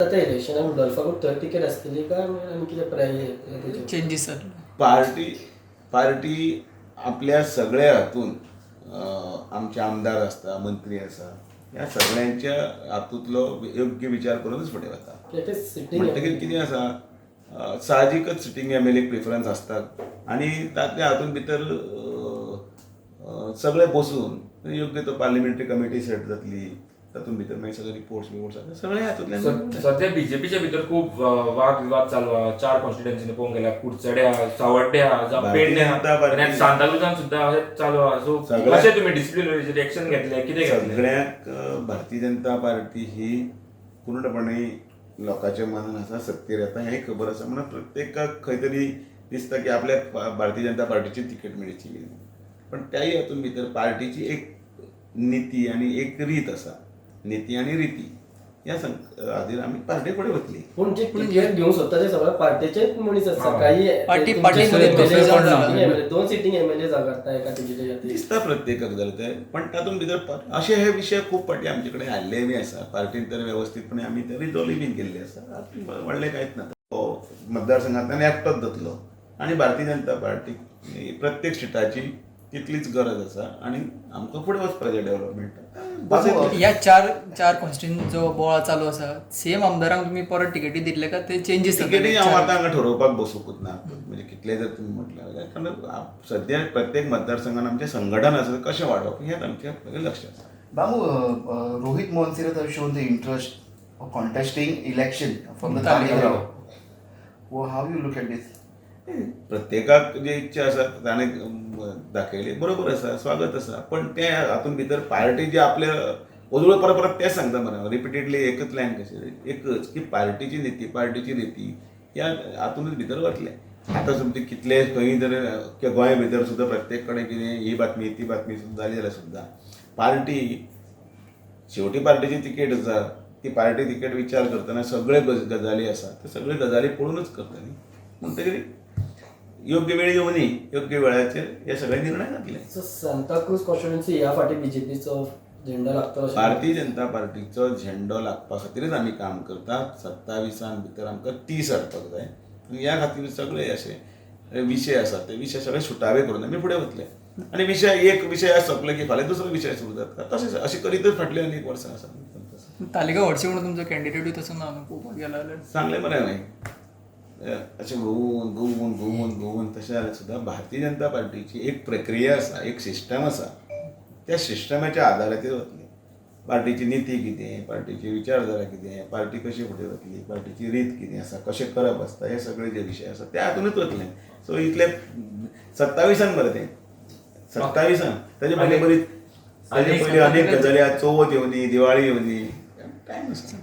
आतां इलेक्शनाक मुडल्फाकूच थंय टिकेट आसतली काय आनी कितें प्राय चेंजीस जातले? पार्टी आपल्या सगळ्या हातून आमचे आमदार असता, मंत्री आसा, ह्या सगळ्यांच्या हातूंतलो योग्य विचार करूनच फुडें वता. म्हणटकीर कितें आसा, साहजिकच सिटींग MLA प्रिफरन्स आसतात आनी तातल्या हातूंत भितर सगळे बसून योग्य तो पार्लिमेंटरी कमिटी सेट जातली, तातूंत भितर मागीर सगळे रिपोर्ट्स जातले, सगळे हातूंतल्यान. सध्या बीजेपीच्या भितर खूप वाद विवाद चालू आहा. 4 कॉन्स्टिट्युएन्सीनी पळोवंक गेल्यार कुडचड्या, सावड्ड्या, पेडण्या, सांताक्रुजान सुद्दां अशें चालू आहा. सो कशें तुमी डिसिप्लिनरी रिएक्शन घेतलें, कितें घेतलें? सगळ्यांक भारतीय जनता पार्टी ही पूर्णपणे लोकांच्या मनान आसा, सत्तेर येता हें खबर आसा. म्हणून प्रत्येकाक खंय तरी दिसता की आपल्याक भारतीय जनता पार्टीची तिकेट मेळची. पण त्याही हातूंत भितर पार्टीची एक नीती आनी एक रीत आसा. नीती आनी रिती ह्या खातीर आमी पार्टी फुडें वतली. पूण जे टिकेट घेवंक सोदता ते सगळे पार्टीचेच मनीस आसा. काही 2 सिटींग MLA जागारता एका टिकेटी खातीर दिसता प्रत्येकाक जालें तें. पण तातूंत भितर अशे हे विशय खूब फावटी आमचे कडेन हाडले बी आसा. पार्टीन तर वेवस्थीतपणे आमी ते रिजॉल्व बीन केल्ले आसा. व्हडलें कांयच ना. तो मतदारसंघांतल्यान एकटोच जातलो आनी भारतीय जनता पार्टी प्रत्येक सिटाची तितलीच गरज आसा आनी आमकां फुडें वचपाचें डेव्हलपमेंट. ह्या चार कॉन्स्टिट्युएन्सीचो बोळा चालू आसा. सेम आमदारांक तुमी परत टिकेटी दितले काय ते चेंजीस? टिकेटी हांव आतां हांगा ठरोवपाक बसूंकूच ना. म्हणजे कितले जर तुमी म्हटल्यार कारण सद्या प्रत्येक मतदारसंघान आमचें संघटन आसा कशें वाडप हें आमचें लक्ष आसा. Bamu, Rohit Mohansirat have shown the interest of contesting election from the Talegaon. Well, how you look at this? प्रत्येकाक जी इच्छा आसा ताणें दाखयली बरोबर आसा, स्वागत आसा. पण ते हातूंत भितर पार्टी जे आपल्या अजून परत तेच सांगता मरे रिपिटेडली एकच लायन कशी एकच की पार्टीची नीती पार्टीची रिती ह्या हातूंतच भितर वतले. आतां समजा कितले खंय जर गोंया भितर सुद्दां प्रत्येक कडेन कितें ही बातमी ती बातमी सुद्दां जाली जाल्यार सुद्दां पार्टी शेवटी पार्टीची तिकेट आसा. ती पार्टी तिकेट विचार करतना सगळे गजाली आसा ते सगळे गजाली पळोवनूच करतली. म्हणटकीर योग्य वेळ येवनी योग्य वेळाचेर हे सगळे निर्णय जातले. सांताक्रूज कॉन्स्टिट्युएन्सी ह्या फाटी बीजेपीचो झेंडो लागतो. भारतीय जनता पार्टीचो झेंडो लागपा खातीरच आमी काम करतात. 27 भितर आमकां 30 हाडपाक जाय आनी ह्या खातीर सगळे अशे विशय आसा ते विशय सगळे सुटावे करून आमी फुडें वतले. आनी एक विशय सोंपलो की फाल्यां दुसरो विशय सुरू जाता. तशेंच अशें करीतच फाटलीं अनेक वर्सां आसा. तालिका व्हडची म्हणून तुमचो कॅन्डिडेटूय तसो ना पळोवपाक गेलो जाल्यार सांगलें मरे हांवें. अशें घुंवून तशें जाल्यार सुद्दां भारतीय जनता पार्टीची एक प्रक्रिया आसा, एक सिस्टम आसा. त्या सिस्टमाच्या आदाराचेर वतली. पार्टीची नीती कितें, पार्टीची विचारधारा कितें, पार्टी कशी फुडें वतली, पार्टीची रीत कितें आसा, कशें करप आसता, हे सगळे जे विशय आसा त्या हातूनच वतले. सो इतले 27 मरे तें 27 ताजे पयलीं बरी ताजे पयलीं अनेक गजाली चवथ येवनी, दिवाळी येवनी, टायम आसा.